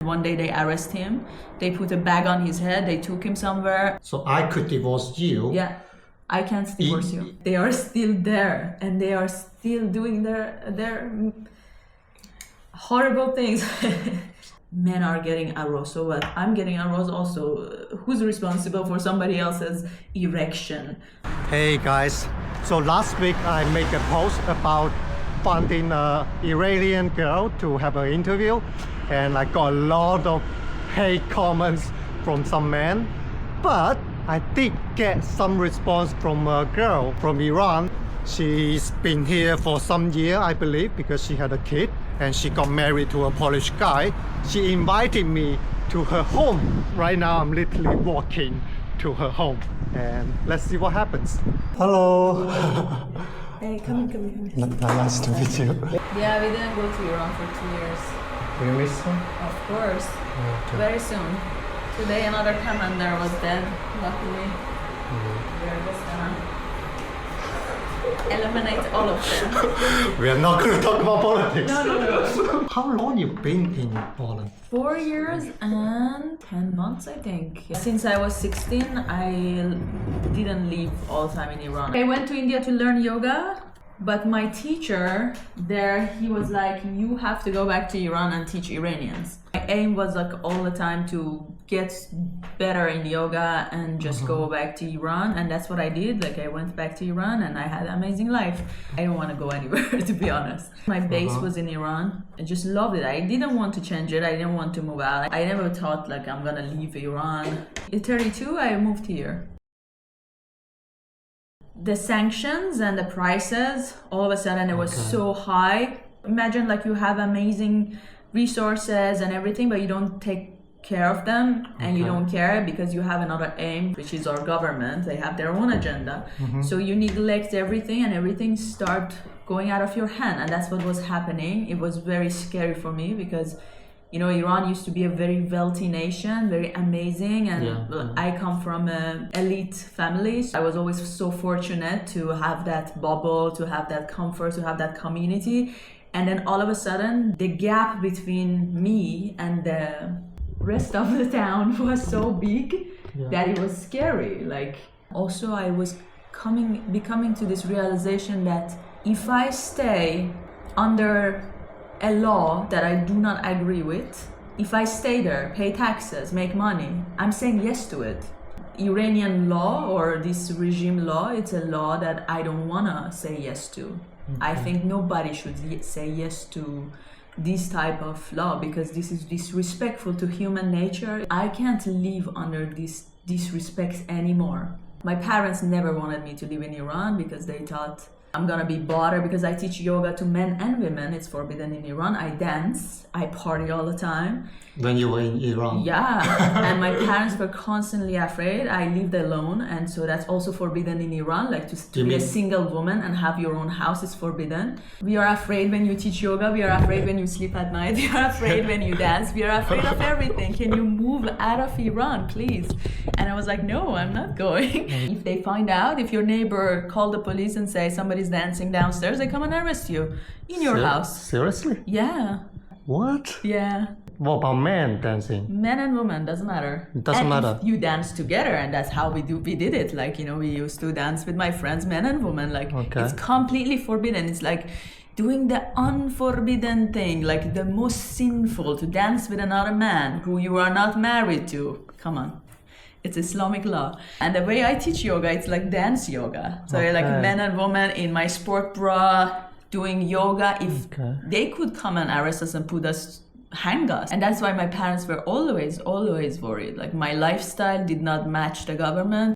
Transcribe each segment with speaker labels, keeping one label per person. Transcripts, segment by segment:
Speaker 1: One day they arrest him, they put a bag on his head, they took him somewhere.
Speaker 2: So I could divorce you.
Speaker 1: Yeah, I can't divorce you. They are still there and they are still doing their horrible things. Men are getting aroused, so what? I'm getting aroused also. Who's responsible for somebody else's erection?
Speaker 2: Hey guys, so last week I made a post about finding an Iranian girl to have an interview, and I got a lot of hate comments from some men, but I did get some response from a girl from Iran. She's been here for some year, I believe, because she had a kid and she got married to a Polish guy. She invited me to her home. Right now I'm literally walking to her home, and let's see what happens. Hello.
Speaker 1: Hey, come in.
Speaker 2: Nice to meet you.
Speaker 1: Yeah, we didn't go to Iran for 2 years.
Speaker 2: Really soon?
Speaker 1: Of course.
Speaker 2: Okay.
Speaker 1: Very soon. Today another commander was dead, luckily. We're just gonna eliminate all of them.
Speaker 2: We are not going to talk about politics.
Speaker 1: No.
Speaker 2: How long you been in Poland?
Speaker 1: 4 years and 10 months, I think. Since I was 16, I didn't live all the time in Iran. I went to India to learn yoga, but my teacher there, he was like, you have to go back to Iran and teach Iranians. My aim was like all the time to get better in yoga and just go back to Iran, and that's what I did. Like I went back to Iran and I had an amazing life. I don't want to go anywhere to be honest. My base was in Iran. I just loved it. I didn't want to change it. I didn't want to move out. I never thought like I'm gonna leave Iran. At 32, I moved here. The sanctions and the prices, all of a sudden it was so high. Imagine like you have amazing resources and everything, but you don't take care of them, and you don't care because you have another aim, which is our government. They have their own agenda. So you neglect everything and everything start going out of your hand, and that's what was happening. It was very scary for me because Iran used to be a very wealthy nation, very amazing, and I come from an elite family. I was always so fortunate to have that bubble, to have that comfort, to have that community. And then all of a sudden, the gap between me and the rest of the town was so big that it was scary. Like, also I was becoming to this realization that if I stay under a law that I do not agree with, if I stay there, pay taxes, make money, I'm saying yes to it. Iranian law or this regime law, it's a law that I don't wanna say yes to. I think nobody should say yes to this type of law because this is disrespectful to human nature. I can't live under this disrespect anymore. My parents never wanted me to live in Iran because they thought I'm gonna be bothered because I teach yoga to men and women. It's forbidden in Iran. I dance, I party all the time.
Speaker 2: When you were in Iran?
Speaker 1: Yeah, and my parents were constantly afraid. I lived alone, and so that's also forbidden in Iran. Like to be a single woman and have your own house is forbidden. We are afraid when you teach yoga. We are afraid when you sleep at night. We are afraid when you dance. We are afraid of everything. Can you move out of Iran, please? And I was like, no, I'm not going. If they find out, if your neighbor called the police and say somebody's dancing downstairs, they come and arrest you in your house.
Speaker 2: Seriously?
Speaker 1: Yeah.
Speaker 2: What?
Speaker 1: Yeah.
Speaker 2: What about men dancing?
Speaker 1: Men and women, doesn't matter.
Speaker 2: It doesn't matter.
Speaker 1: You dance together, and that's how we did it. Like, we used to dance with my friends, men and women. Like, it's completely forbidden. It's like doing the unforbidden thing, like the most sinful, to dance with another man who you are not married to. Come on. It's Islamic law. And the way I teach yoga, it's like dance yoga. So like men and women in my sport bra doing yoga. If they could come and arrest us and hang us. And that's why my parents were always worried. Like my lifestyle did not match the government.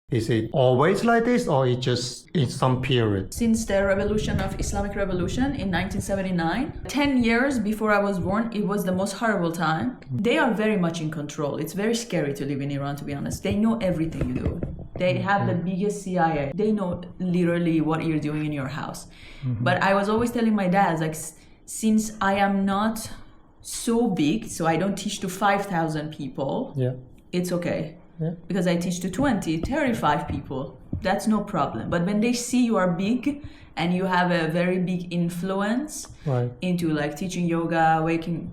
Speaker 2: Is it always like this, or it just in some period?
Speaker 1: Since the revolution of Islamic Revolution in 1979, 10 years before I was born, it was the most horrible time. They are very much in control. It's very scary to live in Iran, to be honest. They know everything you do. They have the biggest CIA. They know literally what you're doing in your house. But I was always telling my dad, like, since I am not so big, so I don't teach to 5,000 people, it's okay. Because I teach to 20, 35 people. that's no problem. But when they see you are big and you have a very big influence
Speaker 2: Right.
Speaker 1: into like teaching yoga,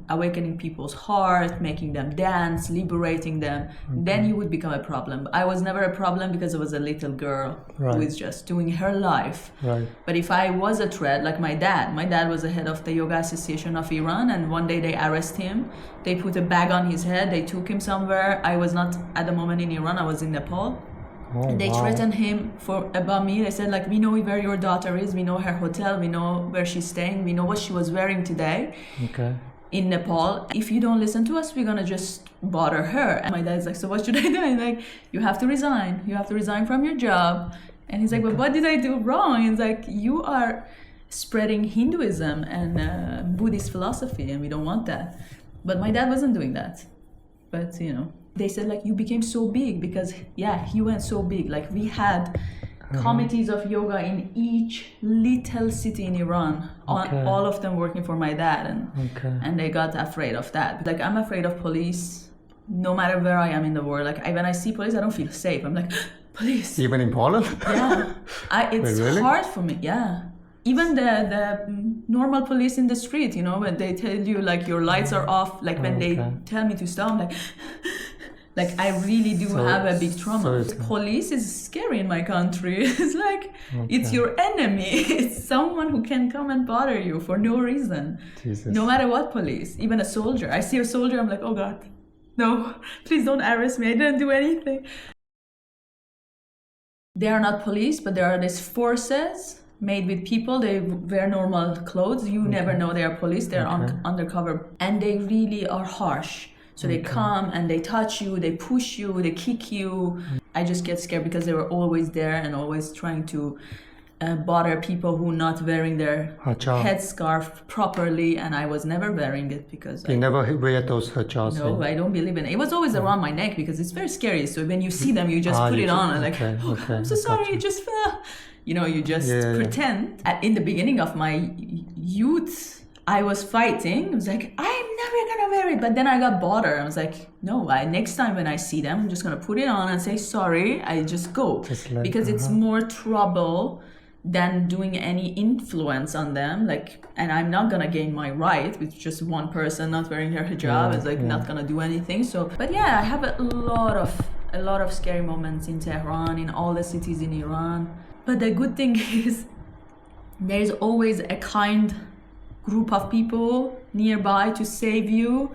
Speaker 1: awakening people's heart, making them dance, liberating them, then you would become a problem. I was never a problem because I was a little girl
Speaker 2: Right.
Speaker 1: who is just doing her life.
Speaker 2: Right.
Speaker 1: But if I was a threat, like my dad was the head of the Yoga Association of Iran, and one day they arrest him. They put a bag on his head. They took him somewhere. I was not at the moment in Iran. I was in Nepal.
Speaker 2: Oh,
Speaker 1: And they
Speaker 2: wow.
Speaker 1: threatened him about me. They said like, we know where your daughter is. We know her hotel. We know where she's staying. We know what she was wearing today
Speaker 2: Okay.
Speaker 1: in Nepal. If you don't listen to us, we're gonna just bother her. And my dad's like, so what should I do? I'm like, you have to resign. You have to resign from your job. And he's like, but what did I do wrong? He's like, you are spreading Hinduism and Buddhist philosophy, and we don't want that. But my dad wasn't doing that. But you know, they said like, you became so big because he went so big. Like we had committees of yoga in each little city in Iran,
Speaker 2: Okay.
Speaker 1: all of them working for my dad,
Speaker 2: Okay.
Speaker 1: and they got afraid of that. Like I'm afraid of police no matter where I am in the world. Like when I see police, I don't feel safe. I'm like, police.
Speaker 2: Even in Poland?
Speaker 1: Yeah, it's
Speaker 2: Wait, really?
Speaker 1: hard for me. Yeah, even the normal police in the street, you know, when they tell you like your lights are off, like when they
Speaker 2: Okay.
Speaker 1: tell me to stop, I'm like, like I really do
Speaker 2: So
Speaker 1: have a big
Speaker 2: it's-
Speaker 1: trauma.
Speaker 2: so it's-
Speaker 1: Police is scary in my country. It's like it's
Speaker 2: Okay.
Speaker 1: your enemy. It's someone who can come and bother you for no reason.
Speaker 2: Jesus.
Speaker 1: No matter what police, even a soldier. I see a soldier, I'm like, oh God, no, please don't arrest me. I didn't do anything. They are not police, but there are these forces made with people. They wear normal clothes. You never know they are police. They're
Speaker 2: Okay.
Speaker 1: undercover. And they really are harsh. So they come and they touch you, they push you, they kick you. I just get scared because they were always there and always trying to bother people who not wearing their
Speaker 2: Hijab.
Speaker 1: headscarf properly, and I was never wearing it because
Speaker 2: You never wear those hijabs?
Speaker 1: no, I don't believe in it. It was always around my neck because it's very scary. So when you see them, you just put
Speaker 2: you
Speaker 1: it
Speaker 2: ju-
Speaker 1: on and like,
Speaker 2: okay,
Speaker 1: oh,
Speaker 2: okay,
Speaker 1: I'm so
Speaker 2: I
Speaker 1: sorry,
Speaker 2: gotcha.
Speaker 1: just you know, you just
Speaker 2: Yeah, yeah.
Speaker 1: pretend. In the beginning of my youth, I was fighting. I was like, I'm never gonna wear it. But then I got bothered. I was like, no, next time when I see them, I'm just gonna put it on and say sorry. I just go
Speaker 2: Just like,
Speaker 1: because it's more trouble than doing any influence on them. Like, and I'm not gonna gain my right with just one person not wearing her hijab.
Speaker 2: Yeah,
Speaker 1: It's like
Speaker 2: yeah.
Speaker 1: not gonna do anything. So, but yeah, I have a lot of scary moments in Tehran, in all the cities in Iran. But the good thing is, there's always a kind group of people nearby to save you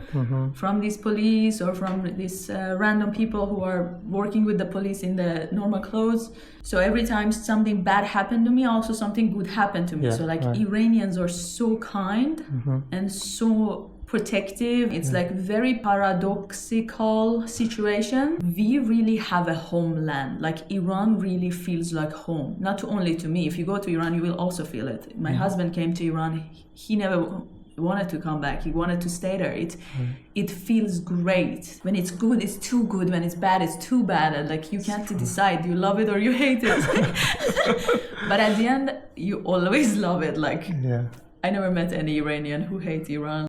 Speaker 1: from these police or from these random people who are working with the police in the normal clothes. So every time something bad happened to me, also something good happened to me.
Speaker 2: Yeah,
Speaker 1: So like
Speaker 2: right.
Speaker 1: Iranians are so kind and so protective. It's like very paradoxical situation. We really have a homeland. Like Iran really feels like home. Not only to me. If you go to Iran, you will also feel it. My husband came to Iran. He never wanted to come back. He wanted to stay there. It feels great. When it's good, it's too good. When it's bad, it's too bad. And like you can't decide. You love it or you hate it. But at the end, you always love it. Like
Speaker 2: Yeah.
Speaker 1: I never met any Iranian who hates Iran.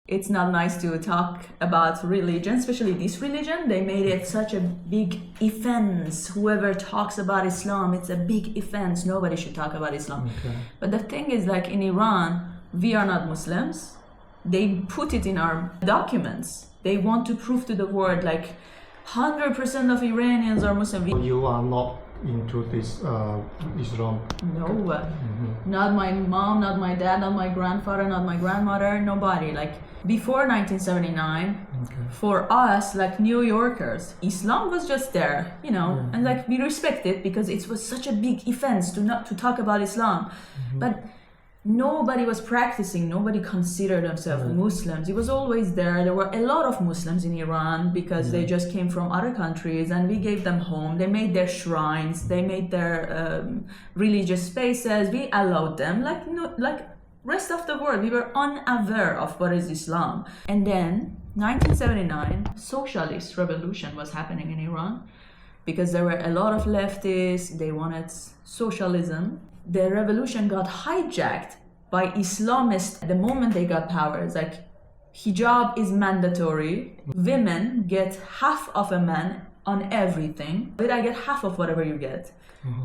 Speaker 1: It's not nice to talk about religion, especially this religion. They made it such a big offense. Whoever talks about Islam, it's a big offense. Nobody should talk about Islam.
Speaker 2: Okay.
Speaker 1: But the thing is, like in Iran, we are not Muslims. They put it in our documents. They want to prove to the world, like 100% of Iranians are Muslim.
Speaker 2: You are not into this Islam?
Speaker 1: No, not my mom, not my dad, not my grandfather, not my grandmother, nobody. Like before 1979, for us, like New Yorkers, Islam was just there, you know, and like we respect it because it was such a big offense to not to talk about Islam, but nobody was practicing. Nobody considered themselves Muslims. It was always there. There were a lot of Muslims in Iran because they just came from other countries, and we gave them home. They made their shrines. They made their religious spaces. We allowed them, like rest of the world. We were unaware of what is Islam. And then 1979, socialist revolution was happening in Iran because there were a lot of leftists. They wanted socialism. The revolution got hijacked by Islamists the moment they got power. It's like hijab is mandatory. Women get half of a man on everything, but I get half of whatever you get.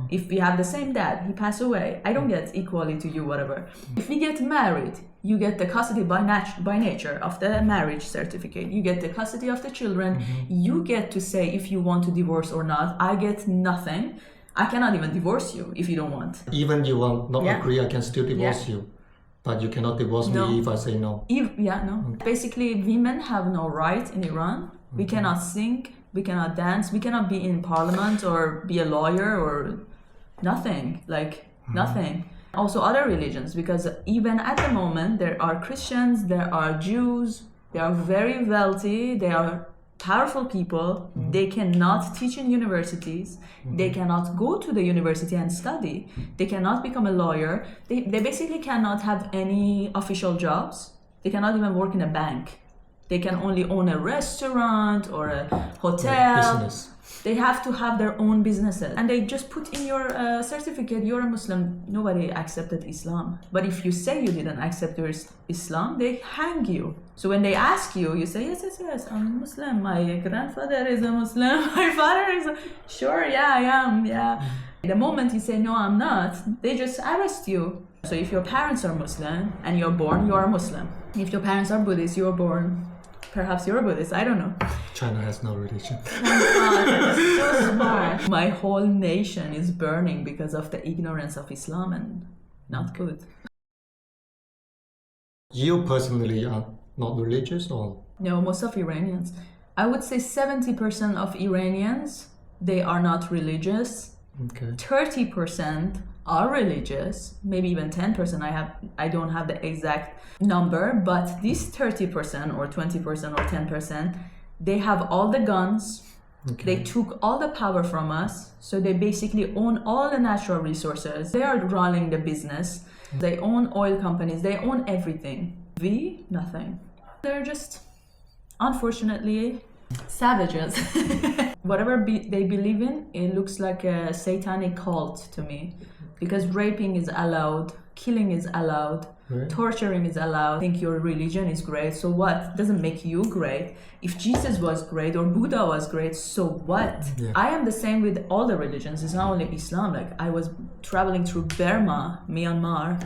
Speaker 1: If we have the same dad, he passed away, I don't get equally to you, whatever. If we get married, you get the custody by nature of the marriage certificate. You get the custody of the children. You get to say if you want to divorce or not. I get nothing. I cannot even divorce you if you don't want.
Speaker 2: Even you will not
Speaker 1: Yeah.
Speaker 2: agree, I can still divorce you. But you cannot divorce
Speaker 1: No.
Speaker 2: me if I say no.
Speaker 1: No. Basically, women have no right in Iran. We cannot sing, we cannot dance, we cannot be in parliament or be a lawyer or nothing, like nothing. Also other religions, because even at the moment there are Christians, there are Jews, they are very wealthy, they are powerful people. They cannot teach in universities. They cannot go to the university and study. They cannot become a lawyer. They basically cannot have any official jobs. They cannot even work in a bank. They can only own a restaurant or a hotel.
Speaker 2: Business.
Speaker 1: They have to have their own businesses. And they just put in your certificate, you're a Muslim. Nobody accepted Islam. But if you say you didn't accept your Islam, they hang you. So when they ask you, you say, yes, I'm Muslim. My grandfather is a Muslim. My father is a... Sure, yeah, I am, yeah. The moment you say, no, I'm not, they just arrest you. So if your parents are Muslim and you're born, you are Muslim. If your parents are Buddhist, you're born. Perhaps you're a Buddhist, I don't know.
Speaker 2: China has no religion.
Speaker 1: So smart. My whole nation is burning because of the ignorance of Islam, and not good.
Speaker 2: You personally are not religious, or?
Speaker 1: No, most of Iranians. I would say 70% of Iranians, they are not religious.
Speaker 2: Okay.
Speaker 1: 30% are religious, maybe even 10%. I don't have the exact number, but this 30% or 20% or 10%, they have all the guns.
Speaker 2: Okay.
Speaker 1: They took all the power from us, so they basically own all the natural resources. They are running the business. They own oil companies. They own everything. We, nothing. They're just, unfortunately, savages. Whatever they believe in, it looks like a satanic cult to me. Because raping is allowed, killing is allowed,
Speaker 2: Right.
Speaker 1: torturing is allowed. I think your religion is great, so what? It doesn't make you great. If Jesus was great or Buddha was great, so what?
Speaker 2: Yeah.
Speaker 1: I am the same with all the religions. It's not only Islam. Like, I was traveling through Burma, Myanmar,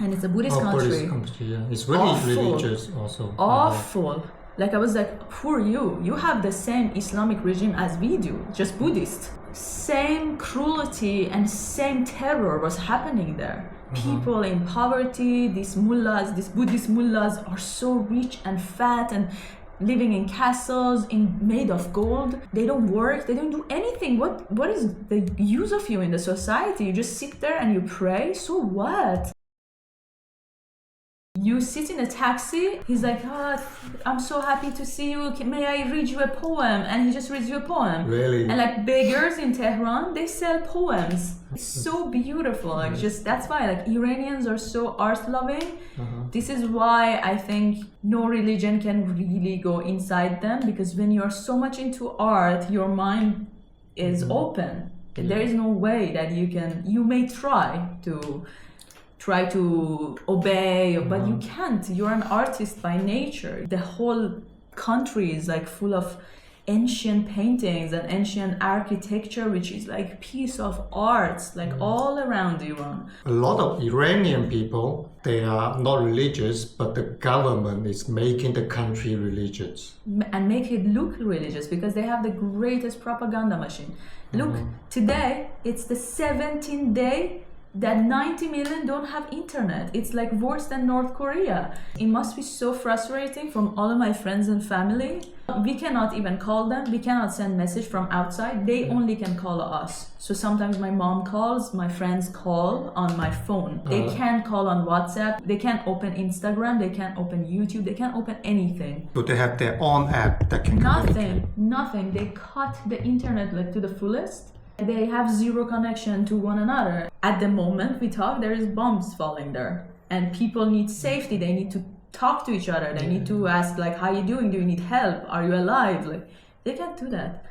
Speaker 1: and it's a Buddhist country.
Speaker 2: Buddhist country, yeah. It's really
Speaker 1: Awful.
Speaker 2: religious also.
Speaker 1: Awful. Like, I was like, who are you? You have the same Islamic regime as we do, just Buddhist. Same cruelty and same terror was happening there. People in poverty, these mullahs, these Buddhist mullahs are so rich and fat and living in castles made of gold. They don't work, they don't do anything. What is the use of you in the society? You just sit there and you pray, so what? You sit in a taxi, he's like, I'm so happy to see you, may I read you a poem? And he just reads you a poem.
Speaker 2: Really?
Speaker 1: And like beggars in Tehran, they sell poems. It's so beautiful. Like, just that's why like Iranians are so art loving. This is why I think no religion can really go inside them, because when you're so much into art, your mind is open. There is no way that you may try to obey, but you can't. You're an artist by nature. The whole country is like full of ancient paintings and ancient architecture, which is like piece of arts, like all around Iran.
Speaker 2: A lot of Iranian people, they are not religious, but the government is making the country religious.
Speaker 1: And make it look religious, because they have the greatest propaganda machine. Look, today, it's the 17th day that 90 million don't have internet. It's like worse than North Korea. It must be so frustrating from all of my friends and family. We cannot even call them. We cannot send message from outside. They only can call us. So sometimes my mom calls, my friends call on my phone. They can't call on WhatsApp. They can't open Instagram. They can't open YouTube. They can't open anything.
Speaker 2: So they have their own app that can communicate.
Speaker 1: Nothing. They cut the internet like to the fullest. They have zero connection to one another. At the moment we talk, there is bombs falling there. And people need safety. They need to talk to each other. They need to ask, like, how are you doing? Do you need help? Are you alive? Like, they can't do that.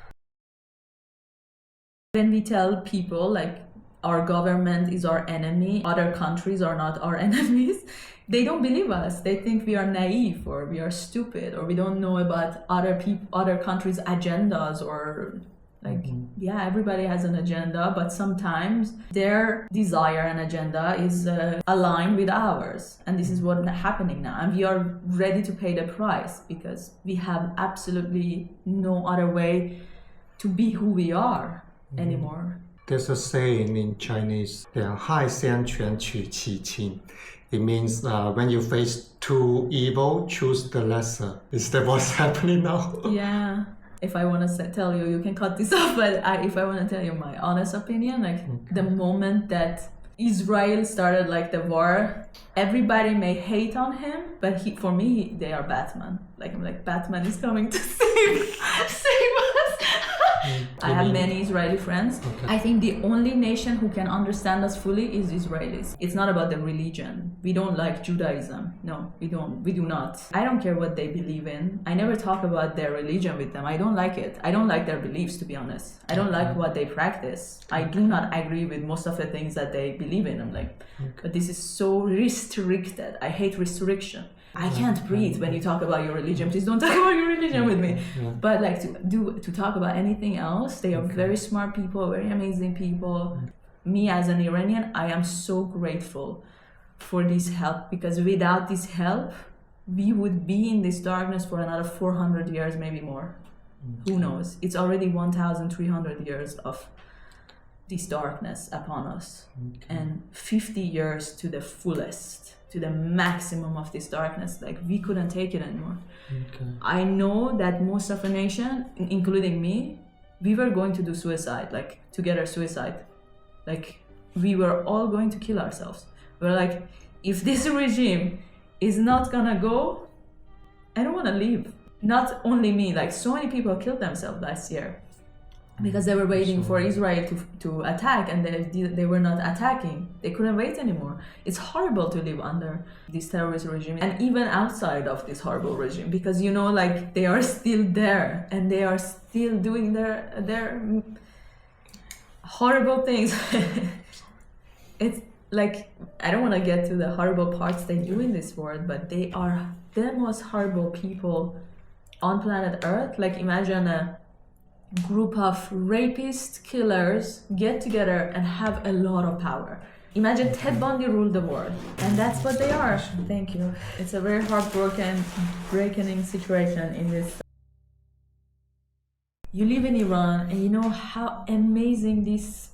Speaker 1: When we tell people, like, our government is our enemy, other countries are not our enemies. They don't believe us. They think we are naive or we are stupid or we don't know about other countries' agendas or like, yeah, everybody has an agenda, but sometimes their desire and agenda is aligned with ours. And this is what's happening now. And we are ready to pay the price because we have absolutely no other way to be who we are anymore.
Speaker 2: There's a saying in Chinese, 两害相权取其轻. It means when you face two evil, choose the lesser. Is that what's happening now?
Speaker 1: Yeah. If I want to tell you, you can cut this off, but if I want to tell you my honest opinion, like the moment that Israel started like the war, everybody may hate on him, but for me, they are Batman. Like I'm like, Batman is coming to save us. I have many Israeli friends. Okay. I think the only nation who can understand us fully is Israelis. It's not about the religion. We don't like Judaism. No, we don't. We do not. I don't care what they believe in. I never talk about their religion with them. I don't like it. I don't like their beliefs, to be honest. I don't like what they practice. I do not agree with most of the things that they believe in. I'm like, but this is so restricted. I hate restriction. I can't breathe when you talk about your religion. Please don't talk about your religion with me. Yeah. But like to talk about anything else, they are very smart people, very amazing people. Me as an Iranian, I am so grateful for this help because without this help, we would be in this darkness for another 400 years, maybe more. Who knows? It's already 1,300 years of this darkness upon us, and 50 years to the fullest, to the maximum of this darkness. Like we couldn't take it anymore. I know that most of the nation, including me, we were going to do suicide, like together suicide. Like we were all going to kill ourselves. We're like, if this regime is not gonna go, I don't want to leave. Not only me, like so many people killed themselves last year because they were waiting for Israel to attack, and they were not attacking. They couldn't wait anymore. It's horrible to live under this terrorist regime, and even outside of this horrible regime, because you know, like they are still there and they are still doing their horrible things. It's like, I don't want to get to the horrible parts they do in this world, but they are the most horrible people on planet Earth. Like imagine a group of rapist killers get together and have a lot of power. Imagine Ted Bundy ruled the world, and that's what they are. Thank you. It's a very breaking situation in this. You live in Iran and you know how amazing this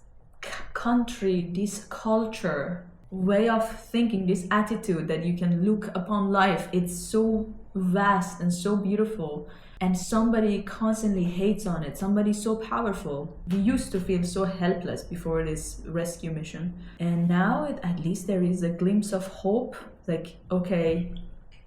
Speaker 1: country, this culture, way of thinking, this attitude that you can look upon life, it's so vast and so beautiful. And somebody constantly hates on it, somebody so powerful. We used to feel so helpless before this rescue mission. And now at least there is a glimpse of hope. Like, okay,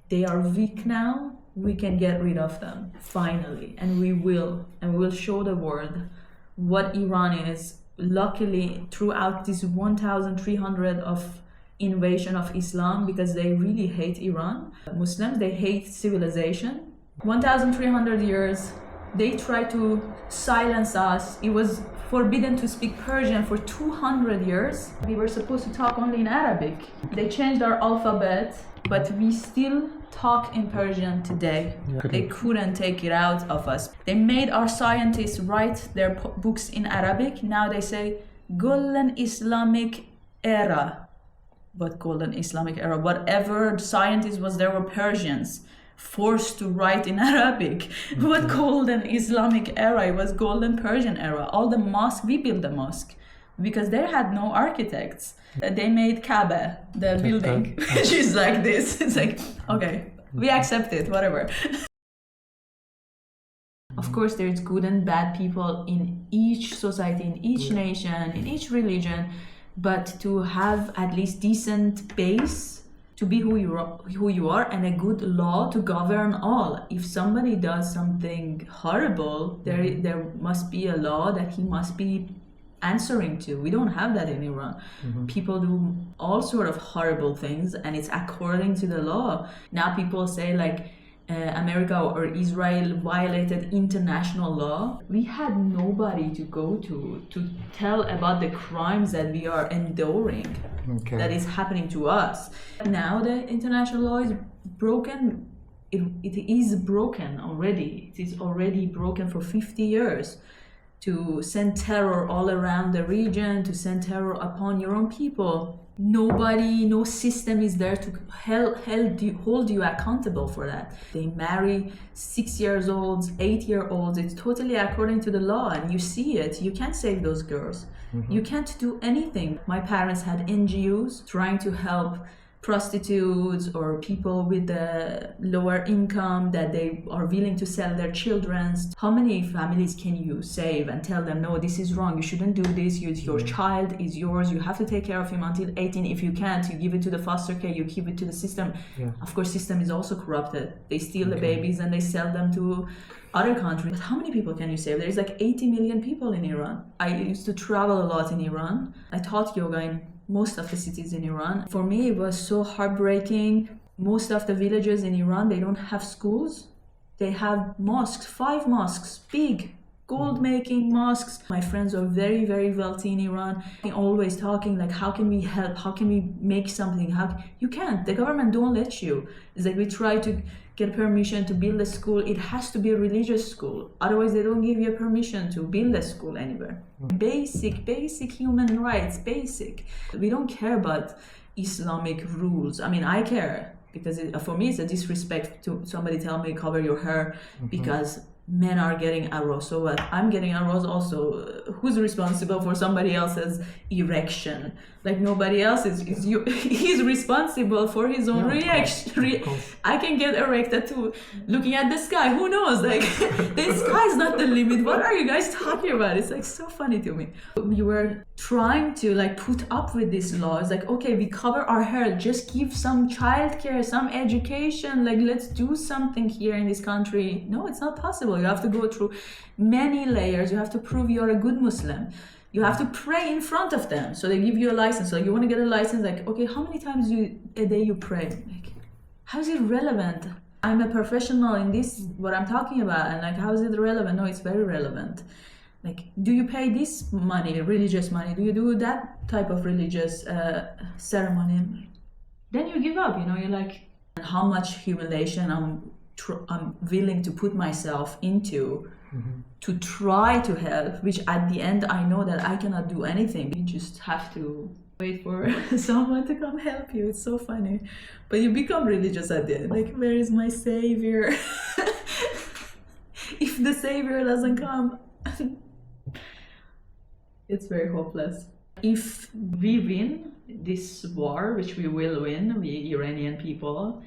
Speaker 1: they are weak now, we can get rid of them, finally. And we will. And we will show the world what Iran is. Luckily, throughout this 1,300 of invasion of Islam, because they really hate Iran. Muslims, they hate civilization. 1,300 years, they tried to silence us. It was forbidden to speak Persian for 200 years. We were supposed to talk only in Arabic. They changed our alphabet, but we still talk in Persian today. They couldn't take it out of us. They made our scientists write their books in Arabic. Now they say golden Islamic era. But golden Islamic era, whatever scientists was, there were Persians forced to write in Arabic. What golden Islamic era? It was golden Persian era. All the mosque, we built the mosque because they had no architects. They made Kaaba, the building, which is like this. It's like, okay, we accept it, whatever. Of course, there's good and bad people in each society, in each nation, in each religion, but to have at least decent base to be who you are, and a good law to govern all. If somebody does something horrible, there must be a law that he must be answering to. We don't have that in Iran. People do all sort of horrible things and it's according to the law. Now people say like, America or Israel violated international law, we had nobody to go to tell about the crimes that we are enduring, that is happening to us. Now the international law is broken. It is broken already. It is already broken for 50 years. To send terror all around the region, to send terror upon your own people. Nobody, no system is there to hold you accountable for that. They marry 6-year-olds, 8-year-olds. It's totally according to the law, and you see it. You can't save those girls. You can't do anything. My parents had NGOs trying to help prostitutes or people with the lower income that they are willing to sell their children. How many families can you save and tell them, no, this is wrong, you shouldn't do this, your child is yours, you have to take care of him until 18. If you can't, you give it to the foster care, you give it to the system. Of course, system is also corrupted. They steal the babies and they sell them to other countries. But how many people can you save? There's like 80 million people in Iran. I used to travel a lot in Iran. I taught yoga in most of the cities in Iran. For me, it was so heartbreaking. Most of the villages in Iran, they don't have schools. They have mosques, 5 mosques, big gold making mosques. My friends are very, very wealthy in Iran. They're always talking like, how can we help? How can we make something? You can't. The government don't let you. It's like we try to get permission to build a school. It has to be a religious school. Otherwise, they don't give you permission to build a school anywhere. Basic human rights, basic. We don't care about Islamic rules. I mean, I care because for me, it's a disrespect to somebody tell me cover your hair because men are getting aroused. So what? I'm getting aroused also. Who's responsible for somebody else's erection? Like nobody else is he's responsible for his own reaction. I can get erected to looking at the sky. Who knows? Like the sky is not the limit. What are you guys talking about? It's like so funny to me. We were trying to like put up with these laws. Like, okay, we cover our hair. Just give some childcare, some education. Like, let's do something here in this country. No, it's not possible. You have to go through many layers. You have to prove you're a good Muslim. You have to pray in front of them. So they give you a license. Like you want to get a license, like, okay, how many times a day you pray? Like, how is it relevant? I'm a professional in this, what I'm talking about. And like, how is it relevant? No, it's very relevant. Like, do you pay this money, religious money? Do you do that type of religious ceremony? Then you give up, you're like, how much humiliation I'm willing to put myself into to try to help, which at the end I know that I cannot do anything. You just have to wait for someone to come help you. It's so funny. But you become religious at the end. Like, where is my savior? If the savior doesn't come, it's very hopeless. If we win this war, which we will win, we Iranian people,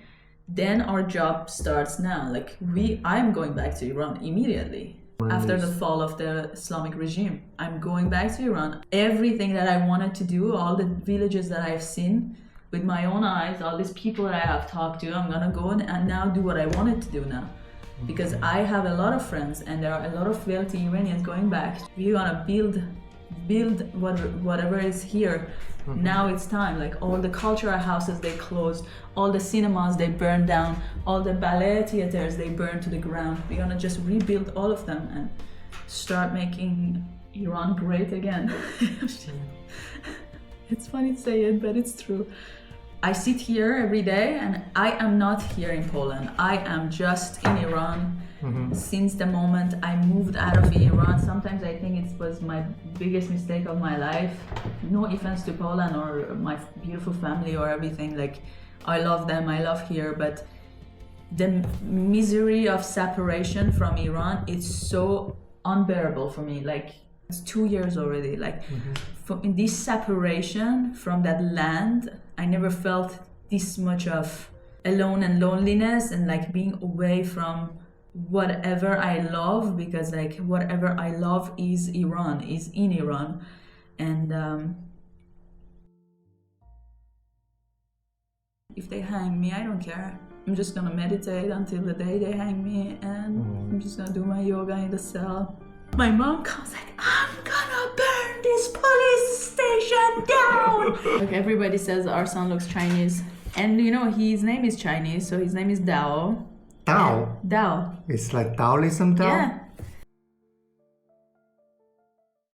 Speaker 1: then our job starts now. Like I'm going back to Iran immediately. After the fall of the Islamic regime, I'm going back to Iran. Everything that I wanted to do, all the villages that I've seen with my own eyes, all these people that I have talked to, I'm gonna go and now do what I wanted to do now. Because I have a lot of friends and there are a lot of wealthy Iranians going back. We're gonna build whatever is here. Now it's time. Like all the cultural houses they closed, all the cinemas they burned down, all the ballet theaters they burned to the ground. We're gonna just rebuild all of them and start making Iran great again. It's funny to say it, but it's true. I sit here every day and I am not here in Poland. I am just in Iran. Since the moment I moved out of Iran. Sometimes I think it was my biggest mistake of my life. No offense to Poland or my beautiful family or everything. Like, I love them, I love here, but the misery of separation from Iran is so unbearable for me. Like, it's 2 years already. Like, in this separation from that land, I never felt this much of alone and loneliness and like being away from whatever I love, because like whatever I love is Iran, is in Iran. And if they hang me, I don't care. I'm just gonna meditate until the day they hang me, and I'm just gonna do my yoga in the cell. My mom comes like, I'm gonna burn this police station down. Like everybody says our son looks Chinese, and his name is Chinese, so his name is Dao.
Speaker 2: Tao.
Speaker 1: Tao.
Speaker 2: It's like Taoism Tao?
Speaker 1: Yeah.